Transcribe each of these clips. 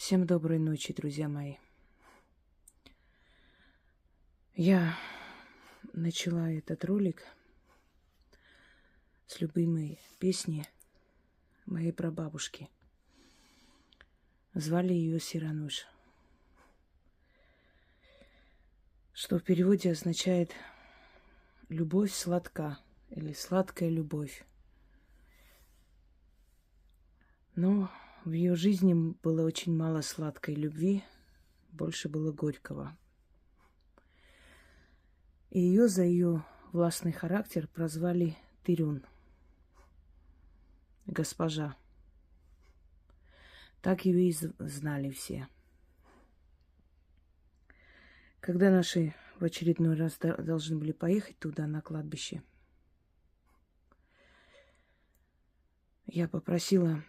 Всем доброй ночи, друзья мои. Я начала этот ролик с любимой песни моей прабабушки. Звали ее Сирануш, что в переводе означает «любовь сладка» или «сладкая любовь». Но в ее жизни было очень мало сладкой любви, больше было горького. И ее за ее властный характер прозвали Тирюн, госпожа. Так ее и знали все. Когда наши в очередной раз должны были поехать туда, на кладбище, я попросила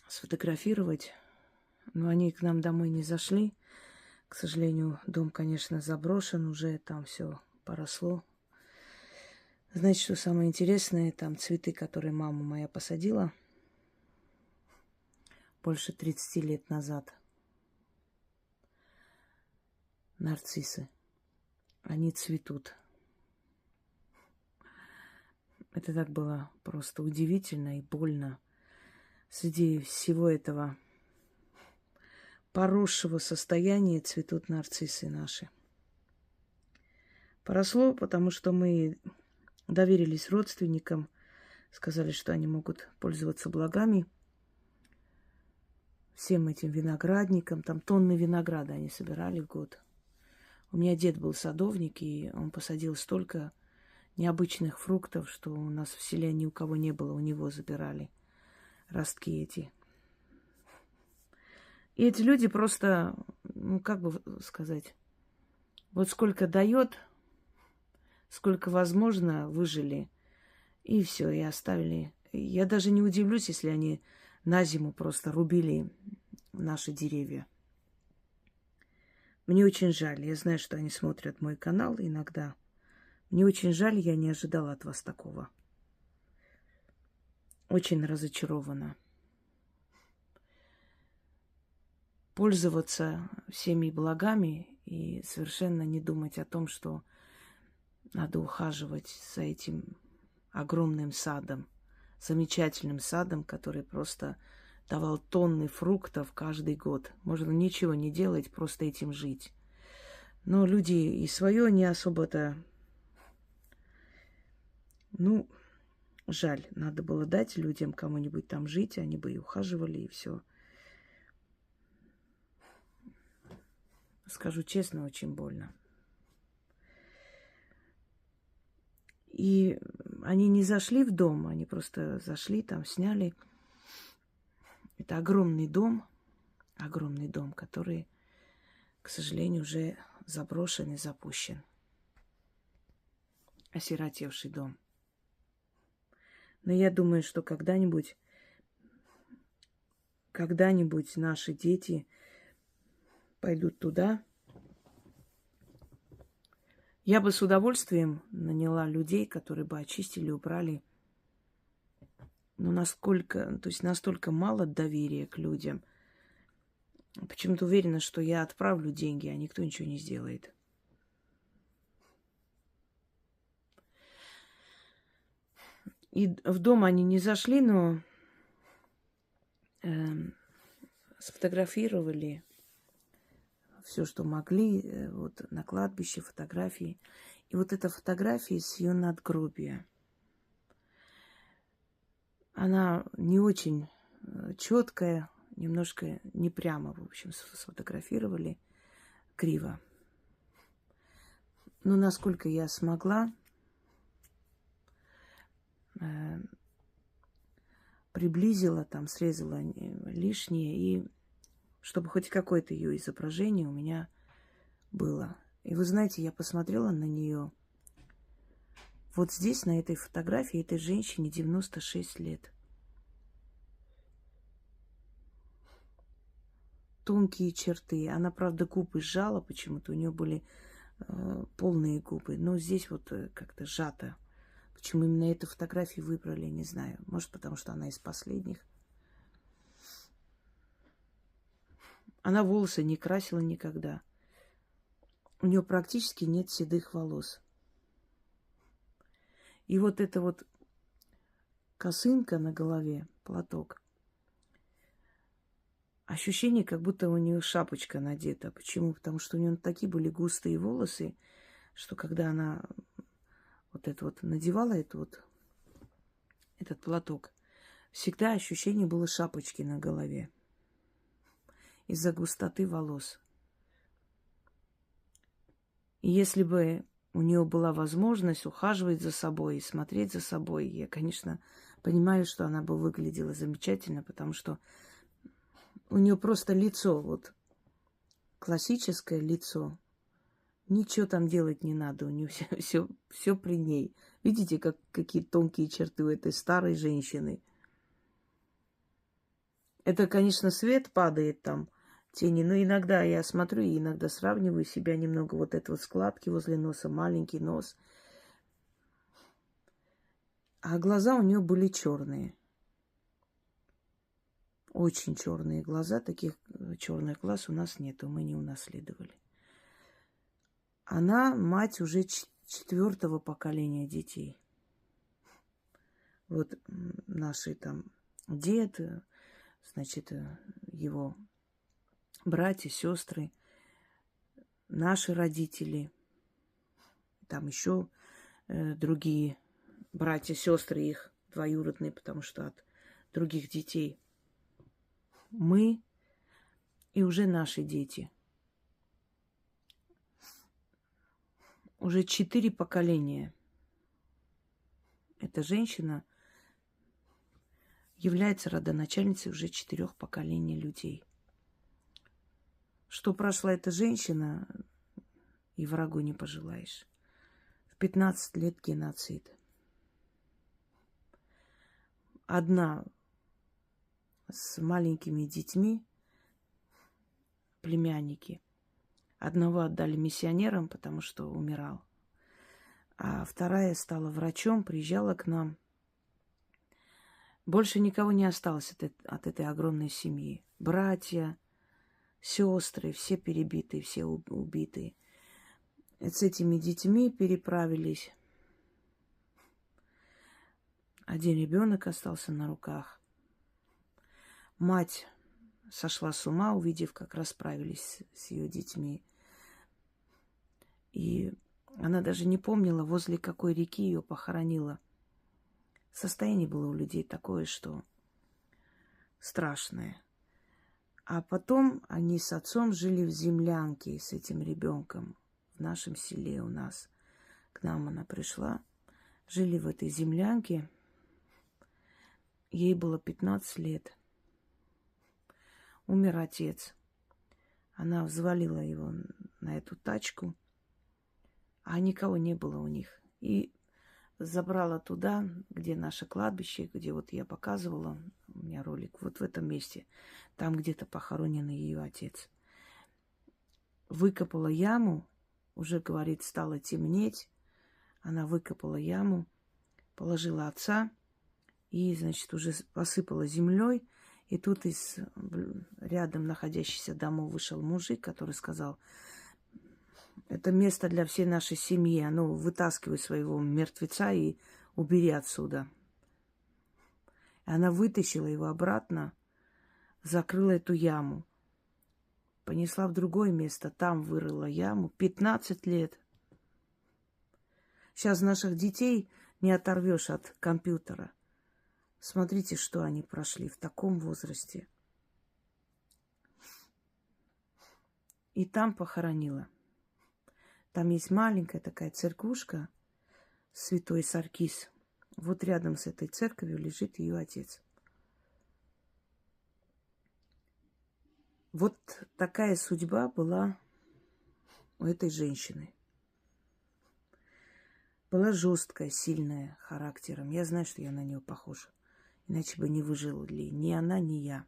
сфотографировать, но они к нам домой не зашли. К сожалению, дом, конечно, заброшен, уже там все поросло. Знаете, что самое интересное? Там цветы, которые мама моя посадила больше 30 лет назад. Нарциссы. Они цветут. Это так было просто удивительно и больно. Среди всего этого поросшего состояния цветут нарциссы наши. Поросло, потому что мы доверились родственникам, сказали, что они могут пользоваться благами, всем этим виноградникам. Там тонны винограда они собирали в год. У меня дед был садовник, и он посадил столько необычных фруктов, что у нас в селе ни у кого не было, у него забирали ростки эти. И эти люди просто, как бы сказать, вот сколько дает, сколько возможно, выжили. И все, и оставили. Я даже не удивлюсь, если они на зиму просто рубили наши деревья. Мне очень жаль. Я знаю, что они смотрят мой канал иногда. Мне очень жаль, я не ожидала от вас такого. Очень разочарована. Пользоваться всеми благами и совершенно не думать о том, что надо ухаживать за этим огромным садом, замечательным садом, который просто давал тонны фруктов каждый год. Можно ничего не делать, просто этим жить. Но люди и свое не особо-то... жаль. Надо было дать людям кому-нибудь там жить, они бы и ухаживали, и все. Скажу честно, очень больно. И они не зашли в дом, они просто зашли, там сняли. Это огромный дом, который, к сожалению, уже заброшен и запущен. Осиротевший дом. Но я думаю, что когда-нибудь наши дети пойдут туда. Я бы с удовольствием наняла людей, которые бы очистили, убрали. Но настолько мало доверия к людям. Почему-то уверена, что я отправлю деньги, а никто ничего не сделает. И в дом они не зашли, но сфотографировали все, что могли. Вот на кладбище фотографии. И вот эта фотография с ее надгробия. Она не очень четкая, немножко не прямо, в общем, сфотографировали криво. Но насколько я смогла, приблизила, там, срезала лишнее, и чтобы хоть какое-то ее изображение у меня было. И вы знаете, я посмотрела на нее. Вот здесь, на этой фотографии, этой женщине 96 лет. Тонкие черты. Она, правда, губы сжала почему-то. У нее были полные губы. Но здесь вот как-то сжато. Почему именно эту фотографию выбрали, не знаю. Может, потому что она из последних. Она волосы не красила никогда. У нее практически нет седых волос. И вот эта вот косынка на голове, платок, ощущение, как будто у нее шапочка надета. Почему? Потому что у нее такие были густые волосы, что когда она вот это вот надевала этот платок, всегда ощущение было шапочки на голове из-за густоты волос. И если бы у нее была возможность ухаживать за собой и смотреть за собой, я, конечно, понимаю, что она бы выглядела замечательно, потому что у нее просто лицо, вот классическое лицо. Ничего там делать не надо, у нее все при ней. Видите, какие тонкие черты у этой старой женщины. Это, конечно, свет падает там, тени, но иногда я смотрю и иногда сравниваю себя немного. Вот это вот складки возле носа, маленький нос. А глаза у нее были черные. Очень черные глаза. Таких черных глаз у нас нету, мы не унаследовали. Она мать уже четвертого поколения детей. Вот наши там дед, значит, его братья, сестры, наши родители, там еще другие братья, сестры их двоюродные, потому что от других детей. Мы и уже наши дети. Уже 4 поколения. Эта женщина является родоначальницей уже 4 поколений людей. Что прошла эта женщина, и врагу не пожелаешь. В 15 лет геноцид. Одна с маленькими детьми, племянники. Одного отдали миссионерам, потому что умирал. А вторая стала врачом, приезжала к нам. Больше никого не осталось от этой огромной семьи. Братья, сестры, все перебитые, все убитые. С этими детьми переправились. Один ребенок остался на руках. Мать сошла с ума, увидев, как расправились с ее детьми. И она даже не помнила, возле какой реки ее похоронила. Состояние было у людей такое, что страшное. А потом они с отцом жили в землянке с этим ребенком в нашем селе у нас. К нам она пришла. Жили в этой землянке. Ей было 15 лет. Умер отец. Она взвалила его на эту тачку, а никого не было у них. И забрала туда, где наше кладбище, где вот я показывала, у меня ролик, вот в этом месте. Там где-то похоронен ее отец. Выкопала яму, уже, говорит, стало темнеть. Она выкопала яму, положила отца и, значит, уже посыпала землей. И тут из рядом находящихся домов вышел мужик, который сказал: это место для всей нашей семьи. А ну, вытаскивай своего мертвеца и убери отсюда. И она вытащила его обратно, закрыла эту яму. Понесла в другое место, там вырыла яму. 15 лет. Сейчас наших детей не оторвешь от компьютера. Смотрите, что они прошли в таком возрасте. И там похоронила. Там есть маленькая такая церквушка, Святой Саркис. Вот рядом с этой церковью лежит ее отец. Вот такая судьба была у этой женщины. Была жесткая, сильная характером. Я знаю, что я на нее похожа. Иначе бы не выжила ли ни она, ни я.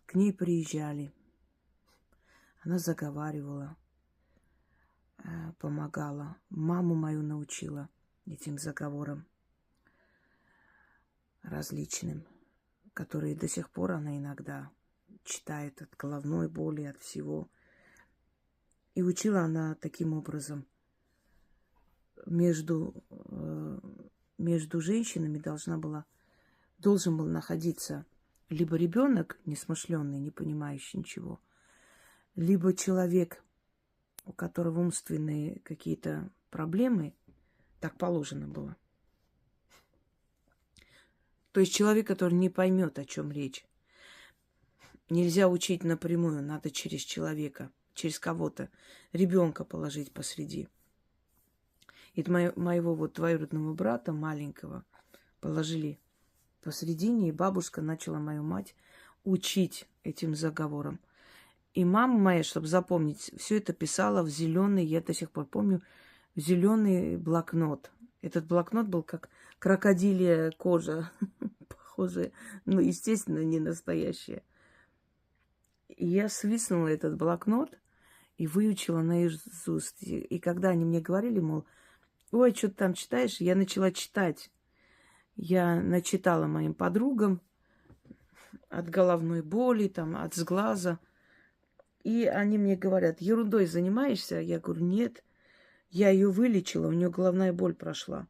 К ней приезжали. Она заговаривала, помогала. Маму мою научила этим заговорам различным, которые до сих пор она иногда читает от головной боли, от всего. И учила она таким образом. Между женщинами должен был находиться либо ребенок несмышленный, не понимающий ничего, либо человек, у которого умственные какие-то проблемы, так положено было. То есть человек, который не поймет, о чем речь. Нельзя учить напрямую, надо через человека, через кого-то. Ребенка положить посреди. И моего вот двоюродного брата, маленького, положили посредине, и бабушка начала мою мать учить этим заговором. И мама моя, чтобы запомнить, все это писала в зеленый, я до сих пор помню, в зеленый блокнот. Этот блокнот был как крокодилья кожа, похожая, но, естественно, не настоящая. И я свистнула этот блокнот и выучила наизусть. И когда они мне говорили, мол, ой, что ты там читаешь, я начала читать. Я начитала моим подругам от головной боли, там, от сглаза. И они мне говорят, ерундой занимаешься? Я говорю, нет, я ее вылечила, у нее головная боль прошла.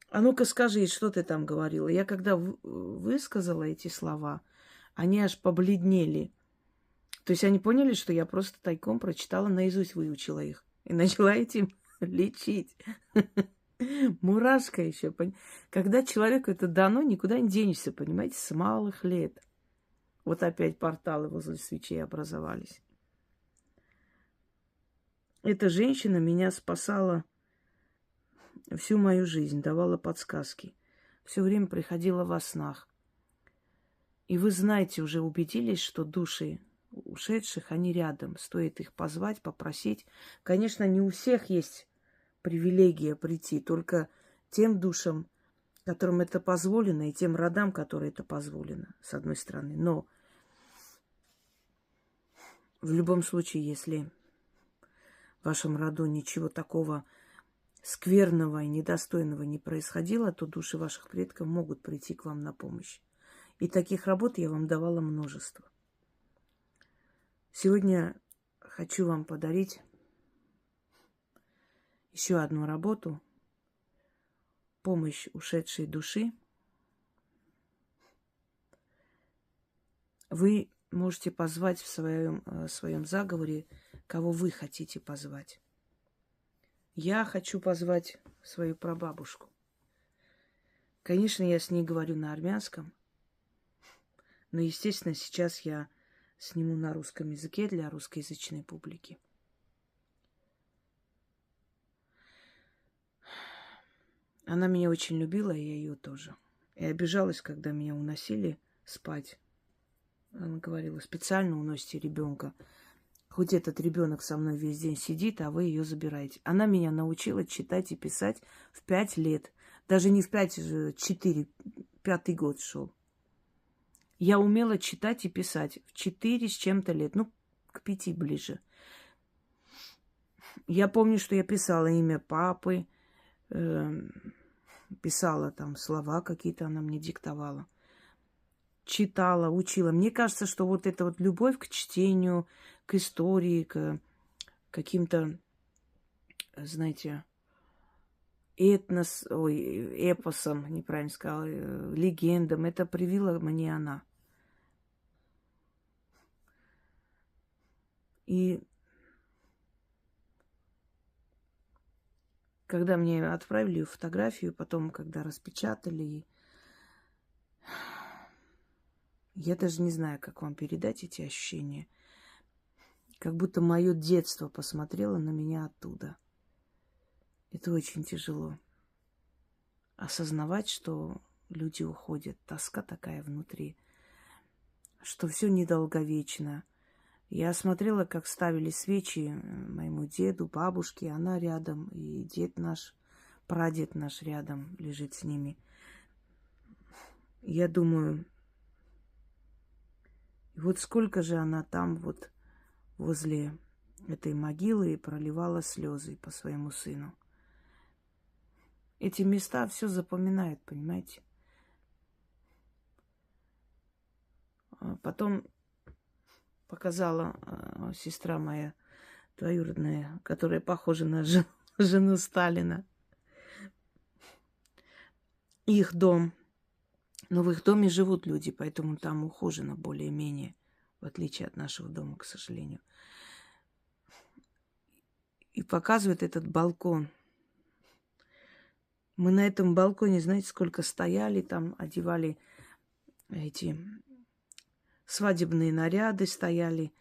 А ну-ка скажи, что ты там говорила? Я когда высказала эти слова, они аж побледнели. То есть они поняли, что я просто тайком прочитала, наизусть выучила их. И начала этим лечить. Мурашка еще. Когда человеку это дано, никуда не денешься, понимаете, с малых лет. Вот опять порталы возле свечей образовались. Эта женщина меня спасала всю мою жизнь, давала подсказки. Все время приходила во снах. И вы знаете, уже убедились, что души ушедших, они рядом. Стоит их позвать, попросить. Конечно, не у всех есть привилегия прийти, только тем душам, которым это позволено, и тем родам, которым это позволено, с одной стороны. Но в любом случае, если в вашем роду ничего такого скверного и недостойного не происходило, то души ваших предков могут прийти к вам на помощь. И таких работ я вам давала множество. Сегодня хочу вам подарить еще одну работу. Помощь ушедшей души. Вы можете позвать в своем заговоре, кого вы хотите позвать. Я хочу позвать свою прабабушку. Конечно, я с ней говорю на армянском, но, естественно, сейчас я сниму на русском языке для русскоязычной публики. Она меня очень любила, и я ее тоже. И обижалась, когда меня уносили спать. Она говорила, специально уносите ребенка. Хоть этот ребенок со мной весь день сидит, а вы ее забираете. Она меня научила читать и писать в 5 лет. Даже не в 5, 4, 5-й год шел. Я умела читать и писать в 4 с чем-то лет. Ну, к 5 ближе. Я помню, что я писала имя папы, писала там слова какие-то, она мне диктовала. Читала, учила. Мне кажется, что вот эта вот любовь к чтению, к истории, к каким-то, знаете, эпосам, неправильно сказала, легендам, это привила мне она. И когда мне отправили фотографию, потом, когда распечатали, я даже не знаю, как вам передать эти ощущения. Как будто мое детство посмотрело на меня оттуда. Это очень тяжело. Осознавать, что люди уходят. Тоска такая внутри. Что все недолговечно. Я смотрела, как ставили свечи моему деду, бабушке. Она рядом. И дед наш, прадед наш рядом лежит с ними. Я думаю, вот сколько же она там вот возле этой могилы и проливала слезы по своему сыну. Эти места все запоминают, понимаете? Потом показала сестра моя двоюродная, которая похожа на жену Сталина. Их дом. Но в их доме живут люди, поэтому там ухожено более-менее, в отличие от нашего дома, к сожалению. И показывает этот балкон. Мы на этом балконе, знаете, сколько стояли, там одевали эти свадебные наряды, стояли,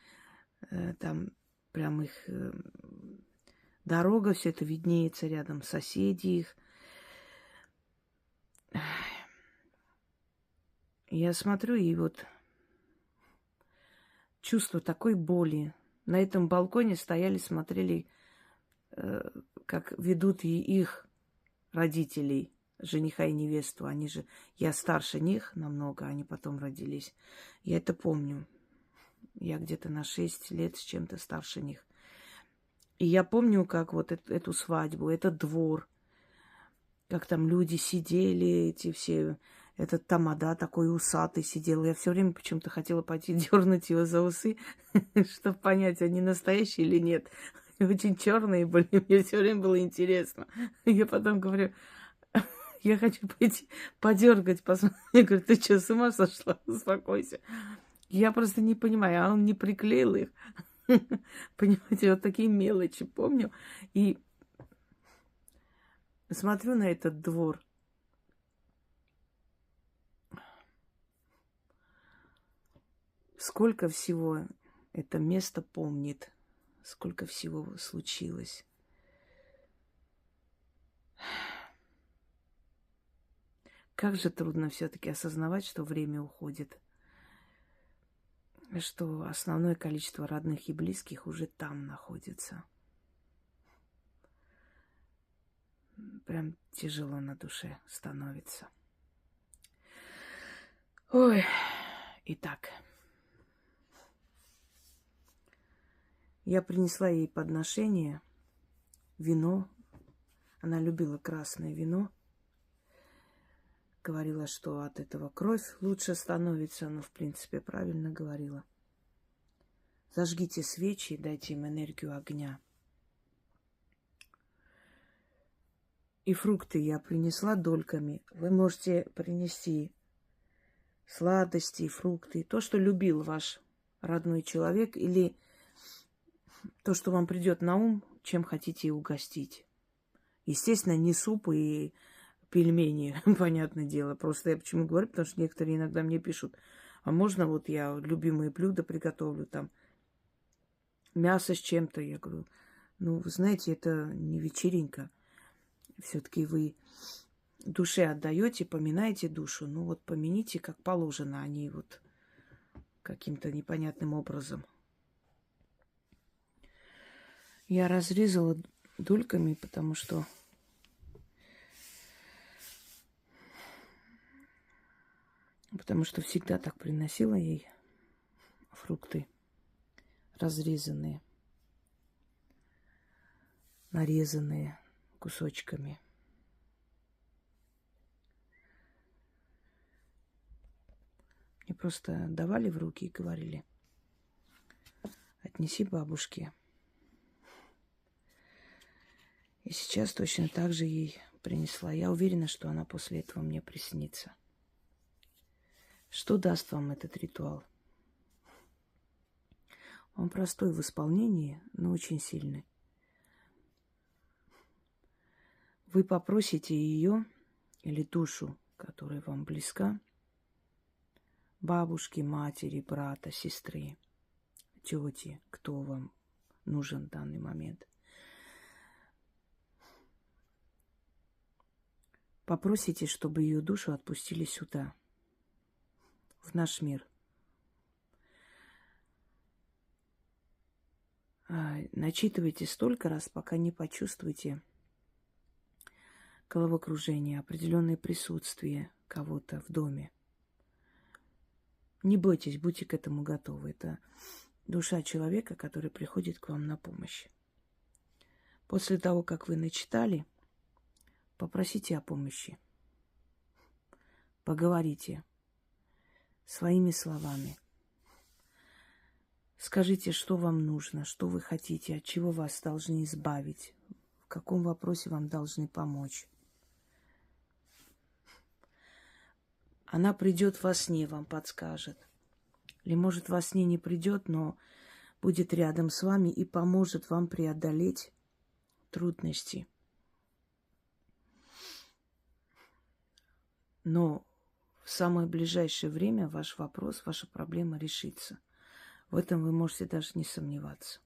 там прям их дорога, все это виднеется рядом, соседи их. Я смотрю, и вот чувство такой боли. На этом балконе стояли, смотрели, как ведут и их родителей, жениха и невесту. Они же, я старше них намного, они потом родились. Я это помню. Я где-то на 6 лет с чем-то старше них. И я помню, как вот эту свадьбу, этот двор, как там люди сидели, эти все, этот тамада такой усатый сидел. Я все время почему-то хотела пойти дернуть его за усы, чтобы понять, они настоящие или нет. Очень черные были, мне все время было интересно. Я потом говорю, я хочу пойти подергать, посмотреть. Я говорю, ты что, с ума сошла? Успокойся. Я просто не понимаю, а он не приклеил их. Понимаете, вот такие мелочи помню. И смотрю на этот двор. Сколько всего это место помнит. Сколько всего случилось. Как же трудно все-таки осознавать, что время уходит. Что основное количество родных и близких уже там находится. Прям тяжело на душе становится. Ой, итак. Я принесла ей подношение, вино. Она любила красное вино. Говорила, что от этого кровь лучше становится. Но, в принципе, правильно говорила. Зажгите свечи и дайте им энергию огня. И фрукты я принесла дольками. Вы можете принести сладости, фрукты. То, что любил ваш родной человек. Или то, что вам придет на ум, чем хотите угостить. Естественно, не суп и пельмени, понятное дело. Просто я почему говорю, потому что некоторые иногда мне пишут, а можно вот я любимые блюда приготовлю, там, мясо с чем-то. Я говорю, ну, вы знаете, это не вечеринка. Все-таки вы душе отдаете, поминаете душу. Ну, вот помяните, как положено, а не вот каким-то непонятным образом. Я разрезала дольками, потому что всегда так приносила ей фрукты разрезанные, нарезанные кусочками. Мне просто давали в руки и говорили, отнеси бабушке. И сейчас точно так же ей принесла. Я уверена, что она после этого мне приснится. Что даст вам этот ритуал? Он простой в исполнении, но очень сильный. Вы попросите ее или душу, которая вам близка, бабушки, матери, брата, сестры, тети, кто вам нужен в данный момент. Попросите, чтобы ее душу отпустили сюда, в наш мир. Начитывайте столько раз, пока не почувствуете головокружение, определенное присутствие кого-то в доме. Не бойтесь, будьте к этому готовы. Это душа человека, который приходит к вам на помощь. После того, как вы начитали, попросите о помощи. Поговорите своими словами. Скажите, что вам нужно, что вы хотите, от чего вас должны избавить, в каком вопросе вам должны помочь. Она придет во сне, вам подскажет. Или, может, во сне не придет, но будет рядом с вами и поможет вам преодолеть трудности. Но в самое ближайшее время ваш вопрос, ваша проблема решится. В этом вы можете даже не сомневаться.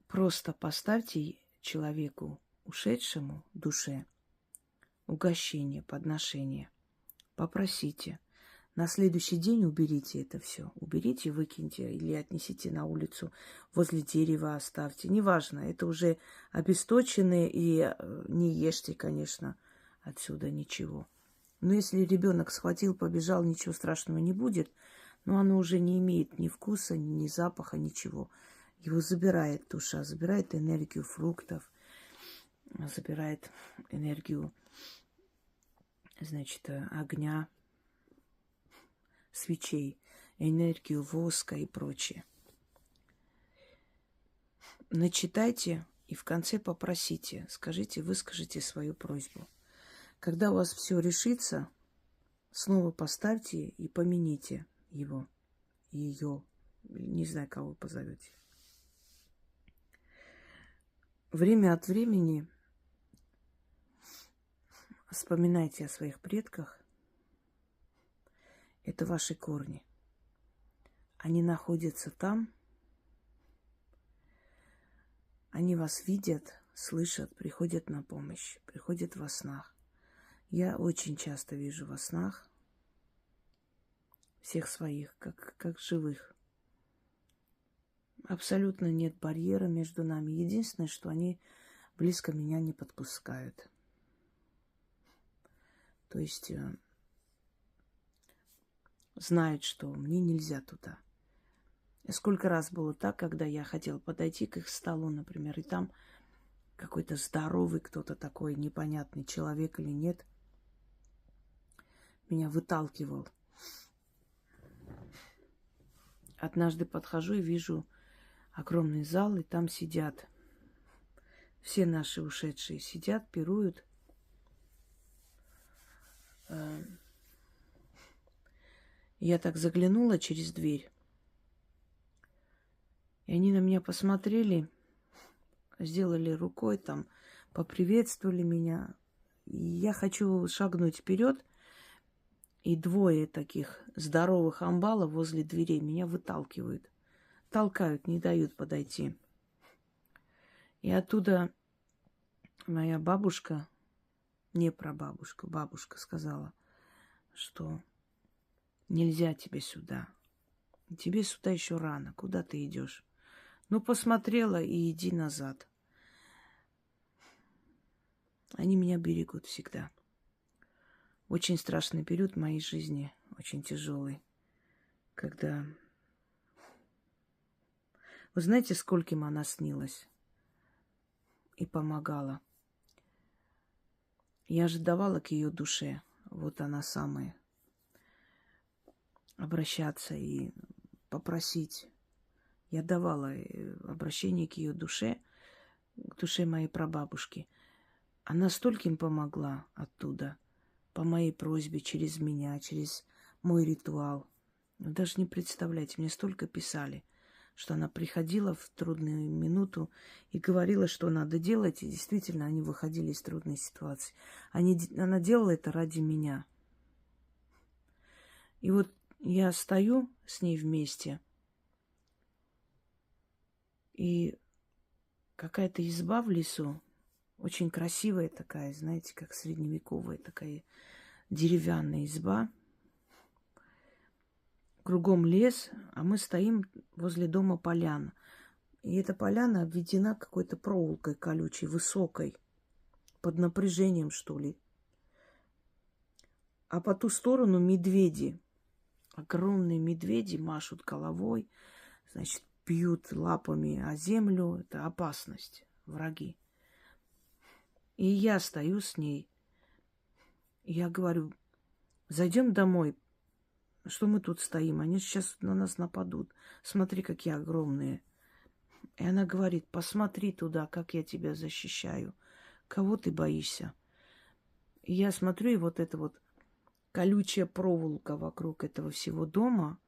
Просто поставьте человеку, ушедшему душе, угощение, подношение. Попросите. На следующий день уберите это все. Уберите, выкиньте или отнесите на улицу, возле дерева оставьте. Неважно, это уже обесточенные, и не ешьте, конечно, отсюда ничего. Но если ребенок схватил, побежал, ничего страшного не будет, но оно уже не имеет ни вкуса, ни запаха, ничего. Его забирает душа, забирает энергию фруктов, забирает энергию, значит, огня, свечей, энергию воска и прочее. Начитайте и в конце попросите, скажите, выскажите свою просьбу. Когда у вас все решится, снова поставьте и помяните его, ее, не знаю, кого вы позовете. Время от времени вспоминайте о своих предках. Это ваши корни. Они находятся там. Они вас видят, слышат, приходят на помощь, приходят во снах. Я очень часто вижу во снах всех своих, как живых. Абсолютно нет барьера между нами. Единственное, что они близко меня не подпускают. То есть знают, что мне нельзя туда. Сколько раз было так, когда я хотела подойти к их столу, например, и там какой-то здоровый кто-то такой, непонятный человек или нет, меня выталкивал. Однажды подхожу и вижу огромный зал, и там сидят все наши ушедшие. Сидят, пируют. Я так заглянула через дверь. И они на меня посмотрели, сделали рукой там, поприветствовали меня. И я хочу шагнуть вперед, и двое таких здоровых амбалов возле дверей меня выталкивают. Толкают, не дают подойти. И оттуда моя бабушка, не прабабушка, бабушка сказала, что нельзя тебе сюда. Тебе сюда еще рано. Куда ты идешь? Ну, посмотрела и иди назад. Они меня берегут всегда. Очень страшный период в моей жизни, очень тяжелый, когда... Вы знаете, скольким она снилась и помогала? Я же давала к ее душе, вот она самая, обращаться и попросить. Я давала обращение к ее душе, к душе моей прабабушки. Она стольким помогла оттуда, по моей просьбе, через меня, через мой ритуал. Вы даже не представляете, мне столько писали, что она приходила в трудную минуту и говорила, что надо делать, и действительно они выходили из трудной ситуации. Она делала это ради меня. И вот я стою с ней вместе, и какая-то изба в лесу, очень красивая такая, знаете, как средневековая такая деревянная изба. Кругом лес, а мы стоим возле дома поляна. И эта поляна обведена какой-то проволокой колючей, высокой, под напряжением, что ли. А по ту сторону медведи. Огромные медведи машут головой, значит, бьют лапами о землю. Это опасность, враги. И я стою с ней. И я говорю, зайдем домой, Что мы тут стоим? Они сейчас на нас нападут. Смотри, какие огромные. И она говорит, посмотри туда, как я тебя защищаю. Кого ты боишься? И я смотрю, и вот эта вот колючая проволока вокруг этого всего дома,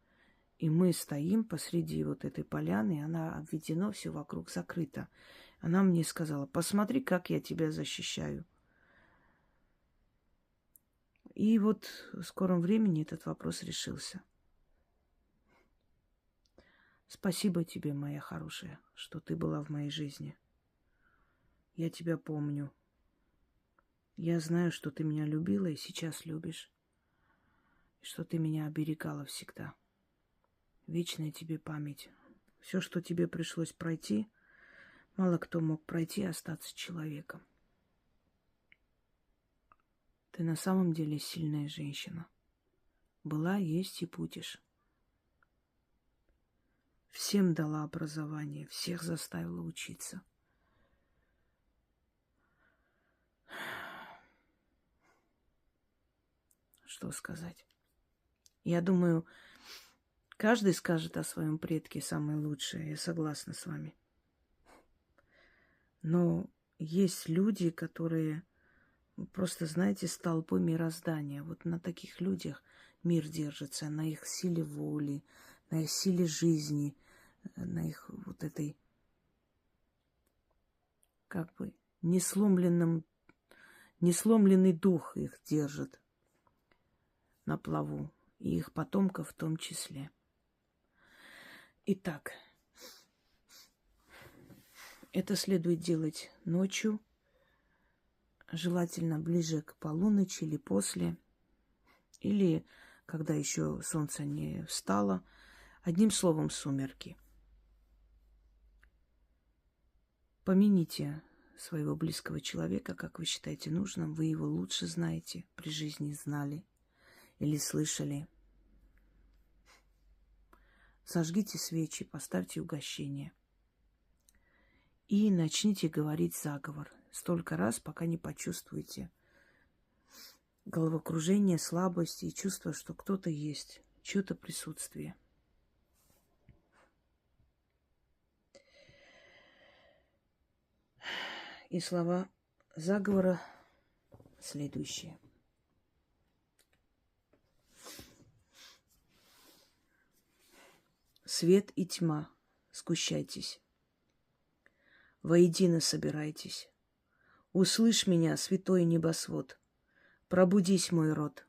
и мы стоим посреди вот этой поляны, и она обведено, все вокруг закрыто. Она мне сказала, посмотри, как я тебя защищаю. И вот в скором времени этот вопрос решился. Спасибо тебе, моя хорошая, что ты была в моей жизни. Я тебя помню. Я знаю, что ты меня любила и сейчас любишь. И что ты меня оберегала всегда. Вечная тебе память. Все, что тебе пришлось пройти, мало кто мог пройти и остаться человеком. Ты на самом деле сильная женщина. Была, есть и будешь. Всем дала образование, всех заставила учиться. Что сказать? Я думаю, каждый скажет о своем предке самое лучшее. Я согласна с вами. Но есть люди, которые просто, знаете, столпы мироздания. Вот на таких людях мир держится, на их силе воли, на их силе жизни, на их вот этой, как бы, несломленный дух их держит на плаву, и их потомков в том числе. Итак, это следует делать ночью, желательно ближе к полуночи или после, или когда еще солнце не встало. Одним словом, сумерки. Помяните своего близкого человека, как вы считаете нужным. Вы его лучше знаете, при жизни знали или слышали. Зажгите свечи, поставьте угощение. И начните говорить заговор. Столько раз, пока не почувствуете головокружение, слабость и чувство, что кто-то есть, чье-то присутствие. И слова заговора следующие. Свет и тьма, сгущайтесь. Воедино собирайтесь. Услышь меня, святой небосвод. Пробудись, мой род.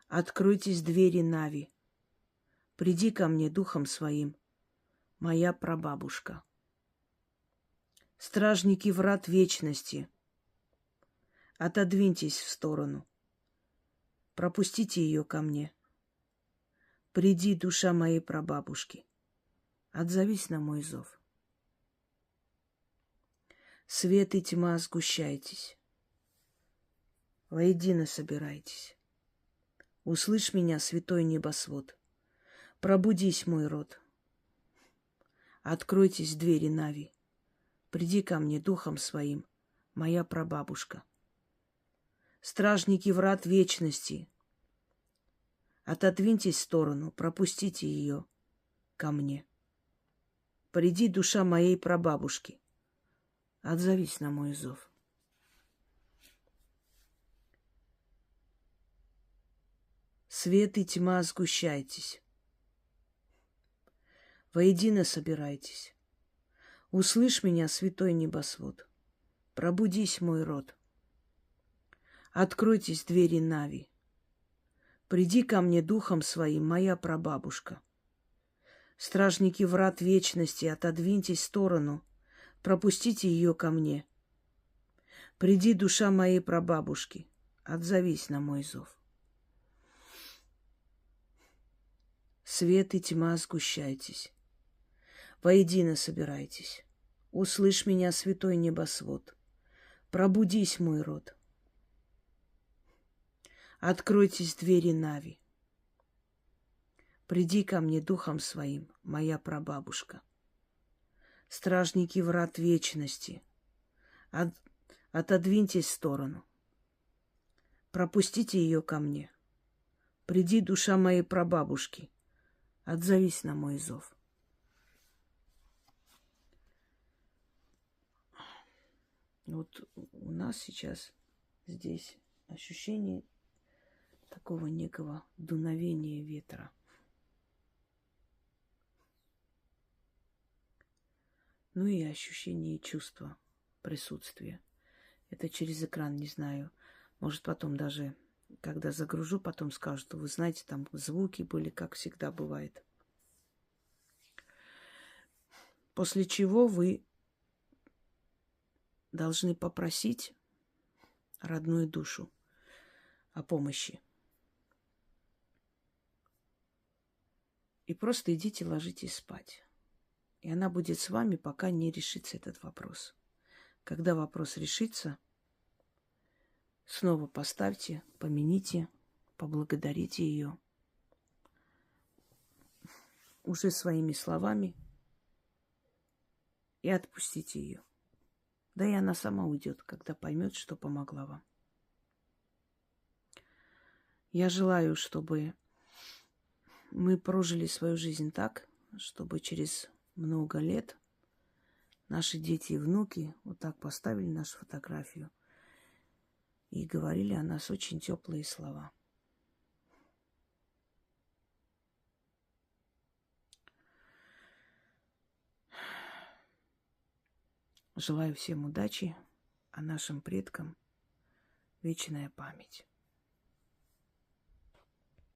Откройтесь двери Нави. Приди ко мне духом своим, моя прабабушка. Стражники врат вечности, отодвиньтесь в сторону. Пропустите ее ко мне. Приди, душа моей прабабушки. Отзовись на мой зов. Свет и тьма, сгущайтесь. Воедино собирайтесь. Услышь меня, святой небосвод. Пробудись, мой род. Откройтесь двери Нави. Приди ко мне духом своим, моя прабабушка. Стражники врат вечности, отодвиньтесь в сторону, пропустите ее ко мне. Приди, душа моей прабабушки. Отзовись на мой зов. Свет и тьма, сгущайтесь. Воедино собирайтесь. Услышь меня, святой небосвод. Пробудись, мой род. Откройтесь двери Нави. Приди ко мне духом своим, моя прабабушка. Стражники врат вечности, отодвиньтесь в сторону, пропустите ее ко мне. Приди, душа моей прабабушки, отзовись на мой зов. Свет и тьма, сгущайтесь. Воедино собирайтесь. Услышь меня, святой небосвод. Пробудись, мой род. Откройтесь двери Нави. Приди ко мне духом своим, моя прабабушка. Стражники врат вечности, отодвиньтесь в сторону. Пропустите ее ко мне. приди, душа моей прабабушки, отзовись на мой зов. Вот у нас сейчас здесь ощущение такого некого дуновения ветра. Ну и ощущение и чувство присутствия. Это через экран, не знаю. Может, потом даже, когда загружу, потом скажут, что вы знаете, там звуки были, как всегда бывает. После чего вы должны попросить родную душу о помощи. И просто идите, ложитесь спать. И она будет с вами, пока не решится этот вопрос. Когда вопрос решится, снова поставьте, помяните, поблагодарите ее. Уже своими словами и отпустите ее. Да и она сама уйдет, когда поймет, что помогла вам. Я желаю, чтобы мы прожили свою жизнь так, чтобы через много лет наши дети и внуки вот так поставили нашу фотографию и говорили о нас очень теплые слова. Желаю всем удачи, а нашим предкам вечная память.